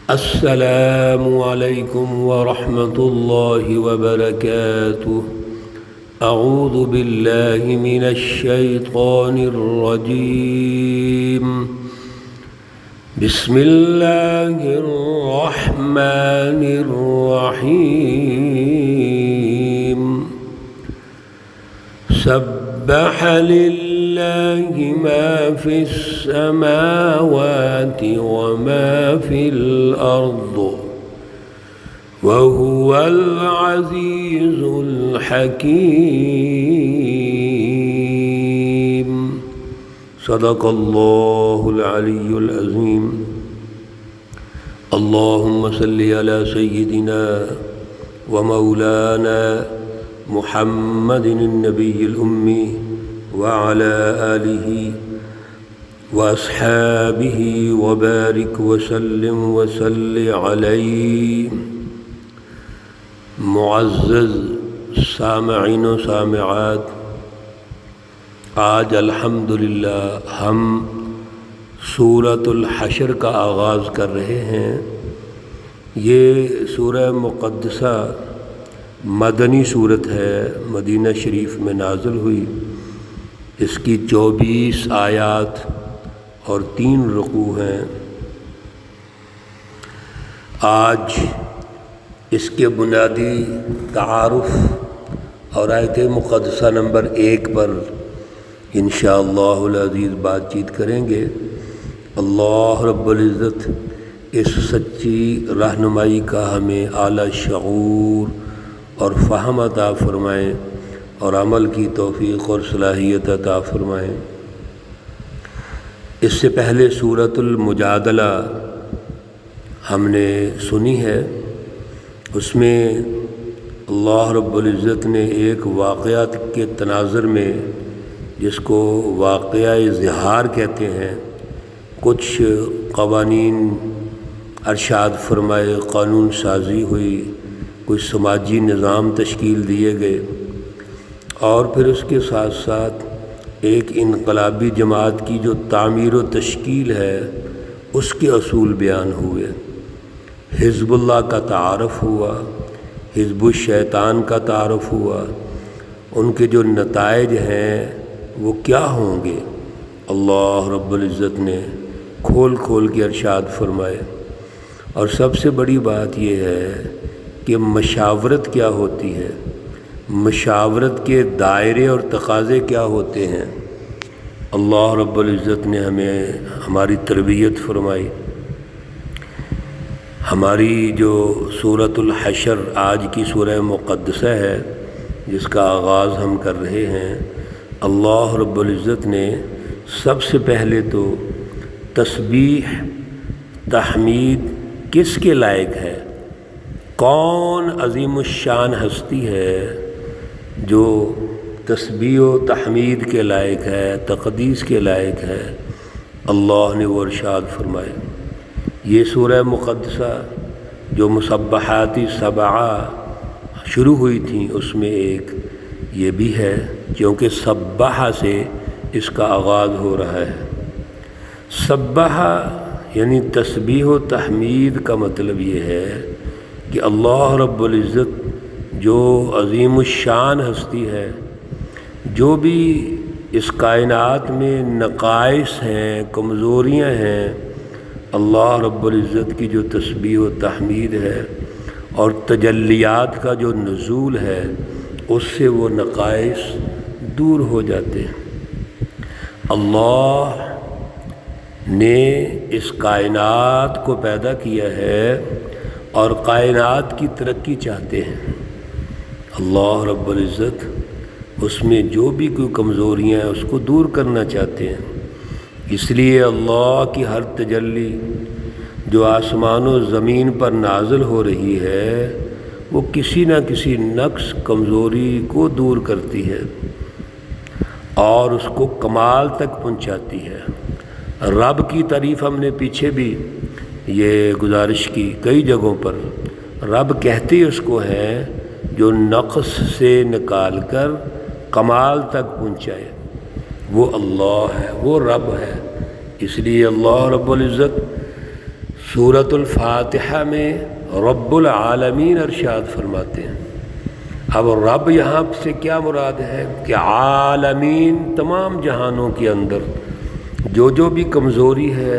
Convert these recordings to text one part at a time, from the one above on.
السلام علیکم ورحمۃ اللہ وبرکاتہ۔ اعوذ باللہ من الشیطان الرجیم۔ بسم اللہ الرحمن الرحیم۔ سبح للہ ما فی السماوات وما فی الارض وهو العزیز الحکیم۔ صدق اللہ العلی العظیم۔ اللہم صلی علی سیدنا ومولانا محمد النبی الأمی وعلى آلہ واصحابہ وبارک وسلم وصل علیہ۔ معزز سامعین و سامعات، آج الحمدللہ ہم سورۃ الحشر کا آغاز کر رہے ہیں۔ یہ سورہ مقدسہ مدنی صورت ہے، مدینہ شریف میں نازل ہوئی۔ اس کی 24 آیات اور 3 رکوع ہیں۔ آج اس کے بنیادی تعارف اور آیت مقدسہ نمبر 1 پر انشاءاللہ العزیز بات چیت کریں گے۔ اللہ رب العزت اس سچی رہنمائی کا ہمیں اعلیٰ شعور اور فہم عطا فرمائیں اور عمل کی توفیق اور صلاحیت عطا فرمائیں۔ اس سے پہلے سورۃ المجادلہ ہم نے سنی ہے۔ اس میں اللہ رب العزت نے ایک واقعات کے تناظر میں، جس کو واقعہ ظہار کہتے ہیں، کچھ قوانین ارشاد فرمائے، قانون سازی ہوئی، کچھ سماجی نظام تشکیل دیے گئے، اور پھر اس کے ساتھ ساتھ ایک انقلابی جماعت کی جو تعمیر و تشکیل ہے اس کے اصول بیان ہوئے۔ حزب اللہ کا تعارف ہوا، حزب الشیطان کا تعارف ہوا، ان کے جو نتائج ہیں وہ کیا ہوں گے، اللہ رب العزت نے کھول کھول کے ارشاد فرمائے۔ اور سب سے بڑی بات یہ ہے کہ مشاورت کیا ہوتی ہے، مشاورت کے دائرے اور تقاضے کیا ہوتے ہیں۔ اللہ رب العزت نے ہمیں ہماری تربیت فرمائی۔ ہماری جو سورۃ الحشر آج کی سورہ مقدسہ ہے، جس کا آغاز ہم کر رہے ہیں، اللہ رب العزت نے سب سے پہلے تو تسبیح تحمید کس کے لائق ہے، کون عظیم الشان ہستی ہے جو تسبیح و تحمید کے لائق ہے، تقدیس کے لائق ہے، اللہ نے وہ ارشاد فرمائے۔ یہ سورہ مقدسہ جو مسبحات 7 شروع ہوئی تھیں، اس میں ایک یہ بھی ہے، کیونکہ سبح سے اس کا آغاز ہو رہا ہے۔ سبح یعنی تسبیح و تحمید کا مطلب یہ ہے کہ اللہ رب العزت جو عظیم الشان ہستی ہے، جو بھی اس کائنات میں نقائص ہیں، کمزوریاں ہیں، اللہ رب العزت کی جو تسبیح و تحمید ہے اور تجلیات کا جو نزول ہے، اس سے وہ نقائص دور ہو جاتے ہیں۔ اللہ نے اس کائنات کو پیدا کیا ہے اور کائنات کی ترقی چاہتے ہیں۔ اللہ رب العزت اس میں جو بھی کوئی کمزوریاں ہیں اس کو دور کرنا چاہتے ہیں۔ اس لیے اللہ کی ہر تجلی جو آسمان و زمین پر نازل ہو رہی ہے، وہ کسی نہ کسی نقص کمزوری کو دور کرتی ہے اور اس کو کمال تک پہنچاتی ہے۔ رب کی تعریف ہم نے پیچھے بھی یہ گزارش کی کئی جگہوں پر، رب کہتے اس کو ہیں جو نقص سے نکال کر کمال تک پہنچائے، وہ اللہ ہے، وہ رب ہے۔ اس لیے اللہ رب العزت سورۃ الفاتحہ میں رب العالمین ارشاد فرماتے ہیں۔ اب رب یہاں سے کیا مراد ہے کہ عالمین، تمام جہانوں کے اندر جو بھی کمزوری ہے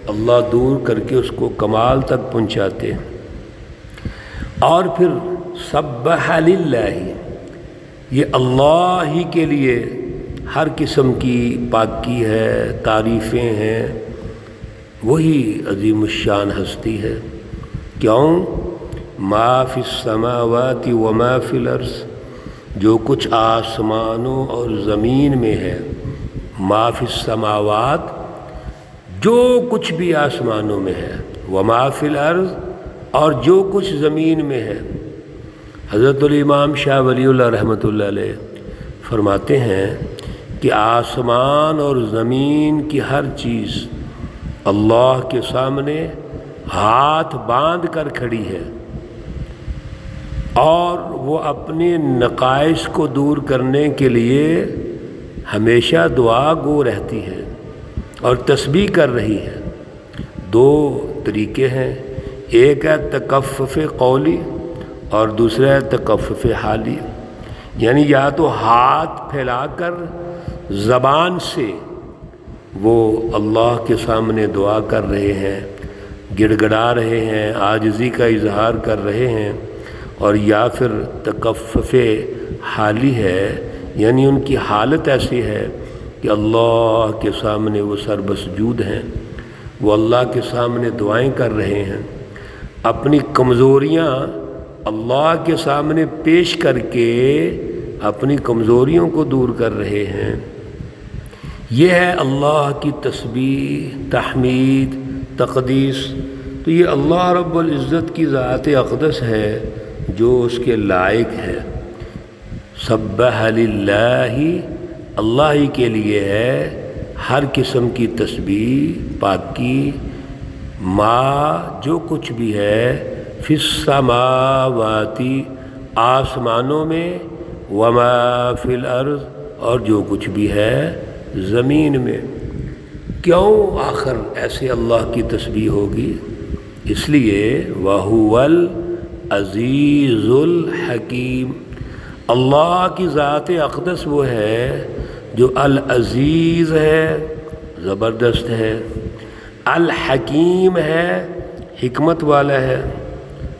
اللہ دور کر کے اس کو کمال تک پہنچاتے ہیں۔ اور پھر سبح للہ، یہ اللہ ہی کے لیے ہر قسم کی پاکی ہے، تعریفیں ہیں، وہی عظیم الشان ہستی ہے۔ کیوں؟ ما فی السماوات و ما فی الارض، جو کچھ آسمانوں اور زمین میں ہے، ما فی السماوات، جو کچھ بھی آسمانوں میں ہے، و ما فی الارض، اور جو کچھ زمین میں ہے۔ حضرت الامام شاہ ولی اللہ رحمۃ اللہ علیہ فرماتے ہیں کہ آسمان اور زمین کی ہر چیز اللہ کے سامنے ہاتھ باندھ کر کھڑی ہے، اور وہ اپنے نقائص کو دور کرنے کے لیے ہمیشہ دعا گو رہتی ہے اور تسبیح کر رہی ہے۔ دو طریقے ہیں، ایک ہے تکفف قولی اور دوسرا ہے تکفف حالی، یعنی یا تو ہاتھ پھیلا کر زبان سے وہ اللہ کے سامنے دعا کر رہے ہیں، گڑ گڑا رہے ہیں، عاجزی کا اظہار کر رہے ہیں، اور یا پھر تکفف حالی ہے، یعنی ان کی حالت ایسی ہے کہ اللہ کے سامنے وہ سر بسجود ہیں، وہ اللہ کے سامنے دعائیں کر رہے ہیں، اپنی کمزوریاں اللہ کے سامنے پیش کر کے اپنی کمزوریوں کو دور کر رہے ہیں۔ یہ ہے اللہ کی تسبیح، تحمید، تقدیس۔ تو یہ اللہ رب العزت کی ذات اقدس ہے جو اس کے لائق ہے۔ سبح للہ، اللہ ہی کے لیے ہے ہر قسم کی تسبیح، پاکی، ما، جو کچھ بھی ہے، فی السماوات، آسمانوں میں، وما فی الارض، اور جو کچھ بھی ہے زمین میں۔ کیوں آخر ایسے اللہ کی تسبیح ہوگی؟ اس لیے وَهُوَ العزیز الحکیم، اللہ کی ذات اقدس وہ ہے جو العزیز ہے، زبردست ہے، الحکیم ہے، حکمت والا ہے۔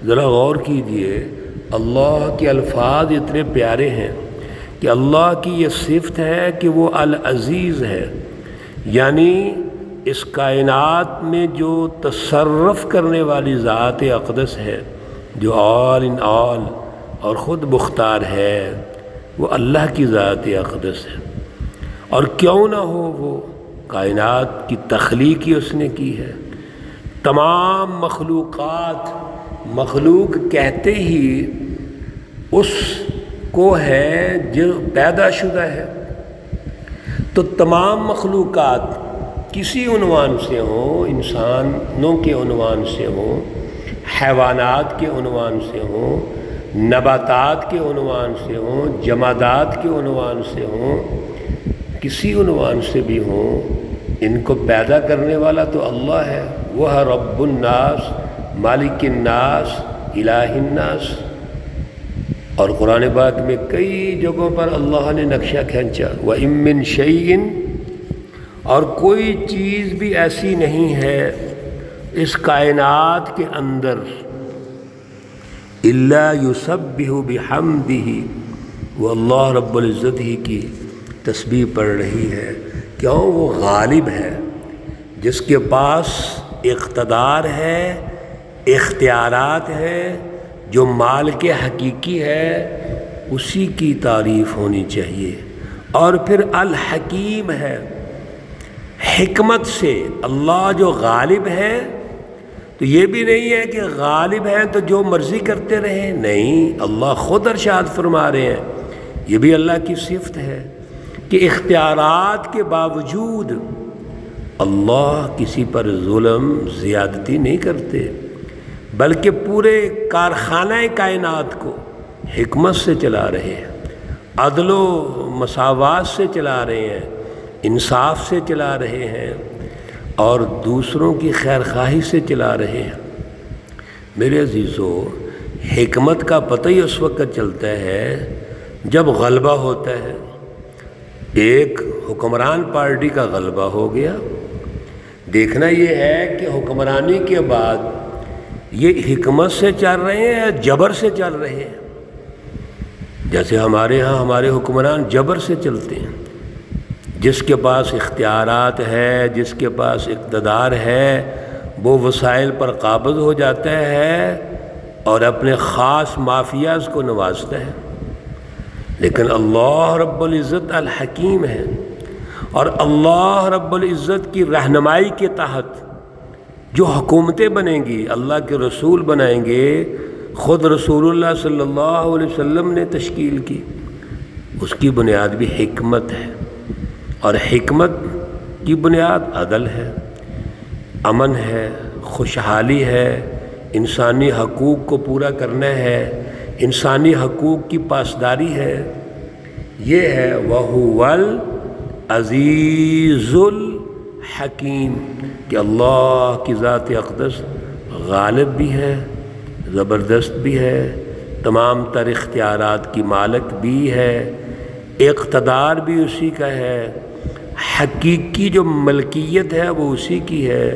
ذرا غور کیجئے، اللہ کے الفاظ اتنے پیارے ہیں کہ اللہ کی یہ صفت ہے کہ وہ العزیز ہے، یعنی اس کائنات میں جو تصرف کرنے والی ذات اقدس ہے، جو آل ان آل اور خود مختار ہے، وہ اللہ کی ذات اقدس ہے۔ اور کیوں نہ ہو، وہ کائنات کی تخلیق ہی اس نے کی ہے۔ تمام مخلوقات، مخلوق کہتے ہی اس کو ہے جو پیدا شدہ ہے، تو تمام مخلوقات کسی عنوان سے ہوں، انسانوں کے عنوان سے ہوں، حیوانات کے عنوان سے ہوں، نباتات کے عنوان سے ہوں، جمادات کے عنوان سے ہوں، کسی عنوان سے بھی ہوں، ان کو پیدا کرنے والا تو اللہ ہے۔ وہ رب الناس، مالک الناس، الہ الناس۔ اور قرآن پاک میں کئی جگہوں پر اللہ نے نقشہ کھینچا، وَإِن مِّن شَيْءٍ، اور کوئی چیز بھی ایسی نہیں ہے اس کائنات کے اندر إِلَّا يُسَبِّحُ بِحَمْدِهِ، وہ اللہ رب العزت ہی کی تسبیح پڑھ رہی ہے۔ کیوں؟ وہ غالب ہے، جس کے پاس اقتدار ہے، اختیارات ہیں، جو مالک حقیقی ہے، اسی کی تعریف ہونی چاہیے۔ اور پھر الحکیم ہے، حکمت سے اللہ جو غالب ہے، تو یہ بھی نہیں ہے کہ غالب ہیں تو جو مرضی کرتے رہیں، نہیں، اللہ خود ارشاد فرما رہے ہیں، یہ بھی اللہ کی صفت ہے کہ اختیارات کے باوجود اللہ کسی پر ظلم، زیادتی نہیں کرتے، بلکہ پورے کارخانہ کائنات کو حکمت سے چلا رہے ہیں، عدل و مساوات سے چلا رہے ہیں، انصاف سے چلا رہے ہیں، اور دوسروں کی خیر خواہی سے چلا رہے ہیں۔ میرے عزیزو، حکمت کا پتہ ہی اس وقت چلتا ہے جب غلبہ ہوتا ہے۔ ایک حکمران پارٹی کا غلبہ ہو گیا، دیکھنا یہ ہے کہ حکمرانی کے بعد یہ حکمت سے چل رہے ہیں یا جبر سے چل رہے ہیں۔ جیسے ہمارے ہاں ہمارے حکمران جبر سے چلتے ہیں، جس کے پاس اختیارات ہے، جس کے پاس اقتدار ہے، وہ وسائل پر قابض ہو جاتا ہے اور اپنے خاص مافیاز کو نوازتا ہے۔ لیکن اللہ رب العزت الحکیم ہے، اور اللہ رب العزت کی رہنمائی کے تحت جو حکومتیں بنیں گی، اللہ کے رسول بنائیں گے، خود رسول اللہ صلی اللہ علیہ وسلم نے تشکیل کی، اس کی بنیاد بھی حکمت ہے، اور حکمت کی بنیاد عدل ہے، امن ہے، خوشحالی ہے، انسانی حقوق کو پورا کرنا ہے، انسانی حقوق کی پاسداری ہے۔ یہ ہے وَهُوَ العزیز الحکیم، کہ اللہ کی ذات اقدس غالب بھی ہے، زبردست بھی ہے، تمام تر اختیارات کی مالک بھی ہے، اقتدار بھی اسی کا ہے، حقیقی جو ملکیت ہے وہ اسی کی ہے،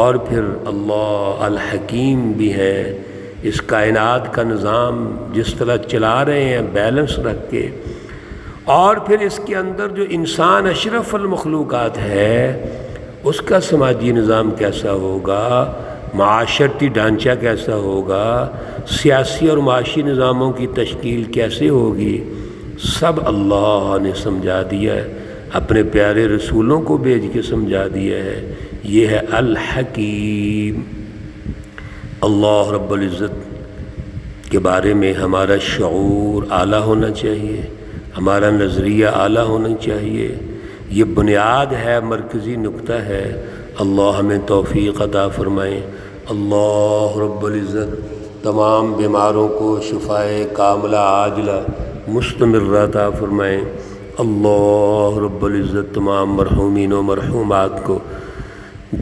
اور پھر اللہ الحکیم بھی ہے۔ اس کائنات کا نظام جس طرح چلا رہے ہیں بیلنس رکھ کے، اور پھر اس کے اندر جو انسان اشرف المخلوقات ہے اس کا سماجی نظام کیسا ہوگا، معاشرتی ڈھانچہ کیسا ہوگا، سیاسی اور معاشی نظاموں کی تشکیل کیسے ہوگی، سب اللہ نے سمجھا دیا ہے، اپنے پیارے رسولوں کو بھیج کے سمجھا دیا ہے۔ یہ ہے الحکیم۔ اللہ رب العزت کے بارے میں ہمارا شعور اعلیٰ ہونا چاہیے، ہمارا نظریہ اعلیٰ ہونا چاہیے، یہ بنیاد ہے، مرکزی نقطہ ہے۔ اللہ ہمیں توفیق عطا فرمائیں۔ اللہ رب العزت تمام بیماروں کو شفائے کاملہ عاجلہ مستمرہ عطا فرمائیں۔ اللہ رب العزت تمام مرحومین و مرحومات کو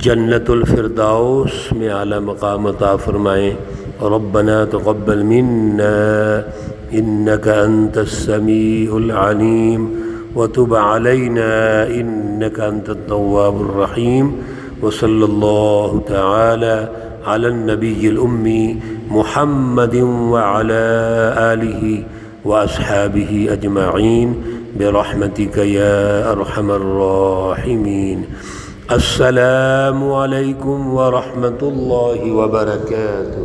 جنت الفردوس میں اعلیٰ مقام عطا فرمائیں۔ ربنا تقبل منا انك انت السميع العليم وتب علينا انك انت التواب الرحيم، وصلى الله تعالى على النبي الأمي محمد وعلى آله وأصحابه أجمعين برحمتك يا أرحم الراحمين۔ السلام علیکم ورحمۃ اللہ وبرکاتہ۔